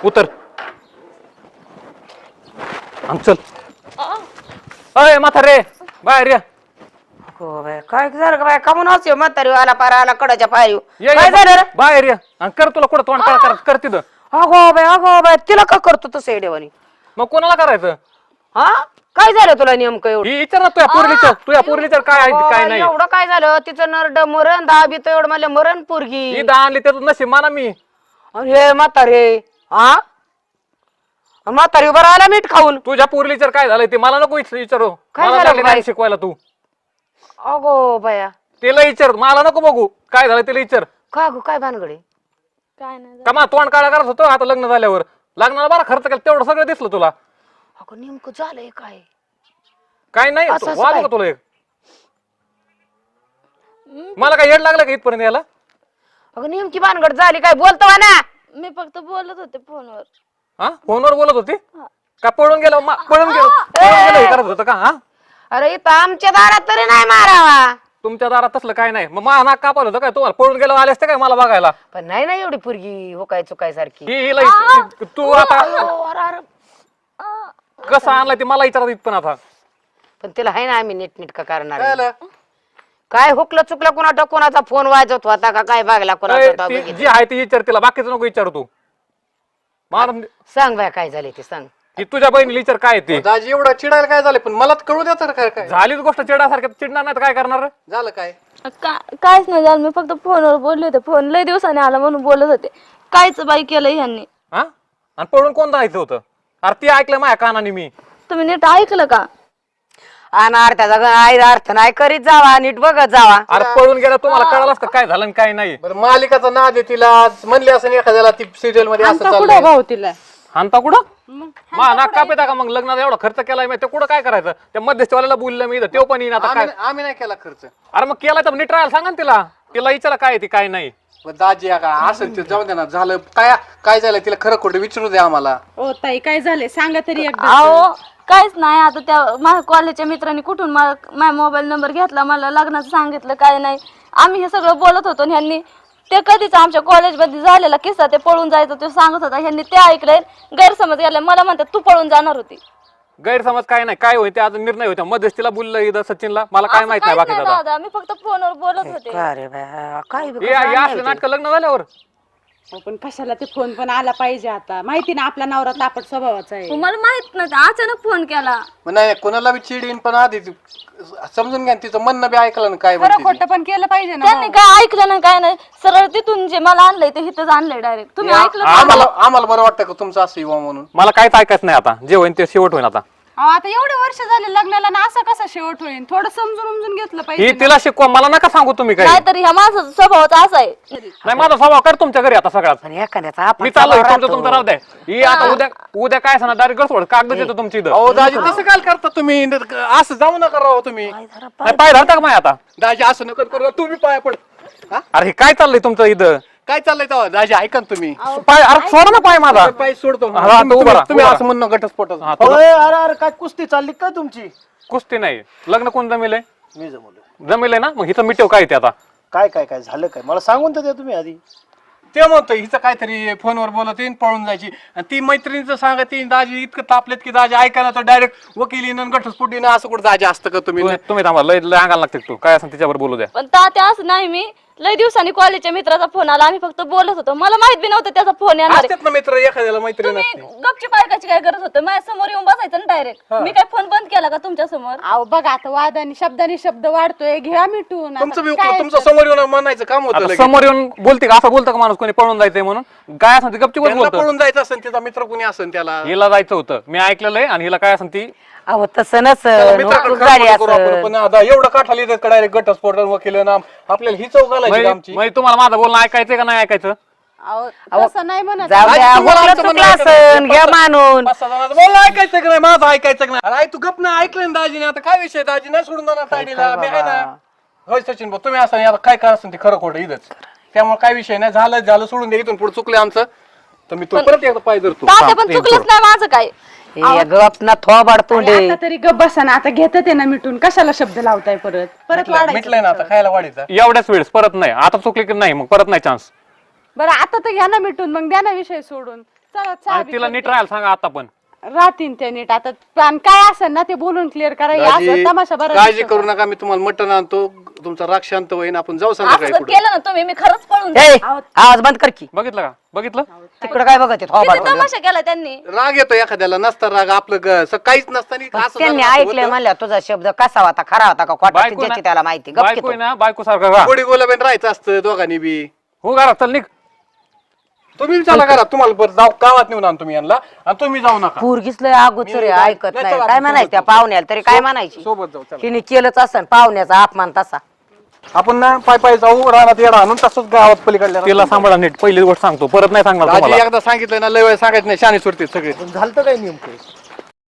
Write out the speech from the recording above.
उतर आणि चल. अय म्हातारे बाहेर या. हो बाय, काय झालं बाय? कमून हसू म्हातारी आला पारा आला कडाच्या पायू. ये, काय झालं रे? बाहेर या आणि कर तुला कुठं तोंड काळा करत कर तिथं. अगो बाय तिला का करतो तसं येडेवानी? मग कोणाला करायचं? हा काय झालं तुला नेमकं एवढं? ही विचार ना तुझ्या पोरीचं काय आहे ते काय नाही. एवढं काय झालं? तिचं नरड मरण दाबी तो एवढं मला मरण पोरगी. ही आणली त्याचं नशीब माना मी. हे म्हातारे हा म्हातारी बरं आला मीठ खाऊन. तुझ्या पोरीला विचार काय झालंय ते मला नको विचारू. काय मला झालं लागले नाही बाई? शिकवायला तू. अगो बाया तिला विचार मला नको बघू काय झालं तिला विचार. का गो काय भानगडे? काय नाही का तोंड काळा करत होतो आता लग्न झाल्यावर. लग्नाला बरा खर्च केला तेवढं सगळं दिसलं तुला. अगं नेमकं झालंय काय? काय नाही असं वाजलं काय? का तुला एक? मला काय येड लागलं का इथपर्यंत याला? अगं नेमकी भानगड झाली काय? बोलतो ना. मी फक्त बोलत होते फोनवर. हा फोनवर बोलत होती का पळून गेलो पळून गेलो हे करत होतं का? हा अरे इथं आमच्या दारात तरी नाही मारावा. तुमच्या दारात तसलं काय नाही. मग माझा नाक कापलं होतं काय तुम्हाला? पळून गेलो आले असते काय मला बघायला? पण नाही ना एवढी पोरगी हो काय चुकाय सारखी. हिला तू आता कसं आणलाय ते मला विचारत पण आता. पण तिला आहे ना आम्ही नीटनीटका करणार. काय हुकलं चुकलं कोणाचा कोणाचा फोन वाजत होता का काय बघला कोणाचा? जी आहे ती विचार तिला बाकीचं नको विचारू तू. मला सांग बाय काय झाले ते सांग. की तुझ्या बहिणीला विचार काय ते दाजी एवढा चिडायला काय झालं पण मला तर कळू द्या तर काय काय झालीच गोष्ट चिडासारख्या चिडणार नाही तर काय करणार? झालं काय? काहीच नाही झालं. मी फक्त फोनवर बोलले होते. फोन लय दिवसाने आला म्हणून बोलत होते. कायच बाई केलं ह्यांनी. हा आणि पळून कोण जायचं होतं? अरे ती ऐकलं माझ्या कानाने मी. तुम्ही नीट ऐकलं का? अनार त्याचा अर्थ नाही करीत जावा नीट बघत जावा. अरे पळून गेला तुम्हाला कळालंच का काय झालं आणि काय नाही? बरं मालिकाचा नाद आहे तिला म्हणली असं एखाद्याला ती सिरियल मध्ये असं चाललंय. भाऊ तिला हानता कुठं मा नाक कापेता का? मग लग्नात एवढा खर्च केलाय मी ते कुठं काय करायचं? त्या मध्यस्थीवाल्याला बोललं मी तो पण येईन आता काय. आम्ही नाही केला खर्च. अरे मग केला तर नीट राहायला सांगा ना तिला. तिला विचारा काय आहे ती काय नाही. दाजी का असं ते जाऊ दे ना. झालं काय काय झालं तिला खरं खोटं विचारू द्या आम्हाला. ओ ताई काय झाले सांगा तरी एकदा. अहो काहीच नाही. आता त्या माझ्या कॉलेजच्या मित्रांनी कुठून माझा मोबाईल नंबर घेतला, मला लग्नाचं सांगितलं काय नाही. आम्ही हे सगळं बोलत होतो. ह्यांनी ते कधीच आमच्या कॉलेजमध्ये झालेला किस्सा ते पळून जायचं ते सांगत होता. ह्यांनी ते ऐकलंय गैरसमज गेलाय. मला म्हणतात तू पळून जाणार होती. गैरसमज काय नाही काय होईल ते आज निर्णय होता. मध्यस्थीला बोललं इथं सचिनला मला काय माहित नाही बाकी दादा. दादा मी फक्त फोनवर बोलत होते. अरे बाया काय बी हे असलं नाटक लग्न झाल्यावर पण कशाला ते फोन पण आला पाहिजे. आता माहिती ना आपला नवरा तापट स्वभावाचा आहे. तुम्हाला माहित नाही अचानक फोन केला. नाही कोणाला बी चिड येईन पण आधी समजून घ्या तिचं म्हणणं बी ऐकलं ना काय खरं म्हणते ती. खोटं पण केलं पाहिजे ना. त्यांनी काय ऐकलं नाही काय नाही. सरळ तिथून जे मला आणलंय ते इथंच आणलंय डायरेक्ट. तुम्ही ऐकलं का? आम्हाला बरं वाटतं का तुमचं असं युवा म्हणून. मला काहीच ऐकायचं नाही आता. जे होईल ते शेवट होईल आता. अहो, आता एवढे वर्ष झाले लग्नाला ना असं कसं शेवट होईल. थोडं समजून उमजून घेतलं ही पाहिजे. तिला शिकवा मला नका सांगू तुम्ही काय. नाहीतरी ह्या माणसाचा स्वभावाचा असा आहे. नाही माझा स्वभाव कर तुमच्या घरी आता सगळ्यात. पण एखाद्याचा आपण मी चाललोय स्वभाव तुमचं राहतो. राहू द्या. ही आता उद्या काय सांगणार डायरेक्ट सोड कागद देतो तुमची इथं. अहो दाजी तसं काय करता तुम्ही? असं जाऊ नका राव तुम्ही. नाही, पाय धरता का माय आता? दाजी असं नका करू. तुम्ही पाया पड. हा? अरे हे काय चाललंय तुमचं इथं? काय चाललंय तेव्हा दाजी ऐका ना तुम्ही. पाय अरे सोडा ना पाय माझा. पाय सोडतो. हा, आता उभा राहा, तुम्ही उभा असं म्हणणं घटस्फोटच. हा, तुला अरे अरे काय कुस्ती चालली काय तुमची? कुस्ती नाही लग्न कोण जमेलय? मी जमवलं. जमेलय ना मग हिचं मिटव काय ते आता. काय काय काय झालं काय मला सांगून तर द्या तुम्ही आधी. ते म्हणतो हिचं काहीतरी फोनवर बोलत येईन पळून जायची आणि ती मैत्रिणीचं सांगत येईन दाजी इतकं तापलेत की दाजी ऐका ना तर डायरेक्ट वकिलीनं घटस्फोटीनं असं कुठं दाजी असतं का तुम्ही? तुम्ही थांबा लय लय अंगाला लागते तू काय असं तिच्यावर बोलू द्या. पण तात्या असं नाही. मी लय दिवसांनी कॉलेजच्या मित्राचा फोन आला. आम्ही फक्त बोलत होतो. मला माहित बी नव्हतं त्याचा फोन येणार आहे. असतात ना मित्र एखाद्याला मैत्रीण तुम्ही असते. गपचूप ऐकायची काय गरज होतं? माझ्या समोर येऊन बसायचं ना डायरेक्ट. मी काय फोन बंद केला का तुमच्या समोर? अहो बघा आता वादानी शब्दानी शब्द वाढतोय. घ्या मिटून. आता तुमचं बी काय तुमचं समोर येऊन म्हणायचं काम होतं आता लगेच. समोर येऊन बोलते का असं बोलतं का माणूस कोणी पळून जायचंय म्हणून? काय असं गपचूप त्यांना बोलतो. पळून जायचं असेल तिचा मित्र कोणी असेल त्याला. हिला जायचं होतं मी ऐकलेलं आहे आणि हिला काय असं ती अहो तसं त्याला नसं मित्राकडे नोकरी झाली करू आपण. असं. पण आता एवढं काठाली डायरेक्ट घटस्फोट वकील नाम आपल्याला ही चौक घालायची का आमची? म्हणजे तुम्हाला माझं बोलणं ऐकायचंय का नाही ऐकायचं? अहो तसं नाही म्हणत. जाऊ द्या आज तुम्हाला हुकलं आमचं चुकलं म्हणणं असन घ्या मानून. पाच सहा जणांचं बोलणं ऐकायचं का नाही माझं ऐकायचं का नाही? अरे आई तू गप ना ऐकलं ना दाजीने आता काय विषय दाजी नाही सोडून जाणार ताडीला मी आहे ना. होय सचिन भाऊ तुम्ही असं आता काय काय असेल ते खरं खोटं इथंच त्यामुळे काय विषय नाही. झालं सोडून दे. इथून पुढे चुकले आमचं तर मी तू परत एकदा पाय धरतो. तात्या पण चुकलंच नाही माझं काय. हे गप ना थोबाड तोंडे. आता तरी गप बसा ना. आता घेतात ते ना मिटून. कशाला शब्द लावताय परत परत मिटलंय ना आता खायला वाढीचा. एवढ्याच वेळेस परत नाही आता चुकले की नाही मग परत नाही चान्स. बरं आता तर घ्या ना मिटून. मग द्या ना विषय सोडून. चला चहा आणि तिला नीट राहायला सांगा आता पण. राहतीन ते नीट आता पण काय असेल ना ते बोलून क्लिअर करायचं दाजी, असं तमाशा बरं काळजी करू नका, मी तुम्हाला मटण आणतो, तुमचा राग शांत होईन, आपण जाऊ असं संध्याकाळी जर कुठं. केलं ना तुम्ही मी खरंच पळून ए, जाईन. आवाज बंद कर की. बघितलं का? बघितलं? तिकडे काय बघत आहेत? हो, किती बरं. तमाशा केला त्यांनी. राग येतो एखाद्याला, नसता राग आपलं काहीच नसताना असं त्यांनी झालं, असं ऐकलंय होतं. म्हणल्या तुझा शब्द कसा होता, खरा होता का खोटा, बायको त्याची ना- त्याला माहिती. गप की बायको तू. आहे ना, बायको सारखं राहा. गोडी गोलाबेन राहायचं असतं दोघांनी बी. हो घरात चल निघ. तुम्ही चला करा, तुम्हाला बरं जाऊ गावात नेऊन आणतो मी यांना, आणि तुम्ही जाऊ नका. पोरगीच लय अगोचर आहे, ऐकत नाही, नाही. चला, काय आपण म्हणायचं त्या सोबत जाऊ. पाहुण्याला तरी काय म्हणायची? सोबत जाऊ चला. तिने केलंच असं पाहुण्याचा अपमान तसा. आपण ना पाय पाय जाऊ, रानात येडा आणून तसंच गावात पलीकडल्या तिला सांभाळा नीट. पहिली गोष्ट सांगतो, परत नाही सांगणार दाजी तुम्हाला. एकदा सांगितलं ना, लय वेळ सांगायचं नाही, शाणी सुरते सगळे. पण झालं काय नेमकं?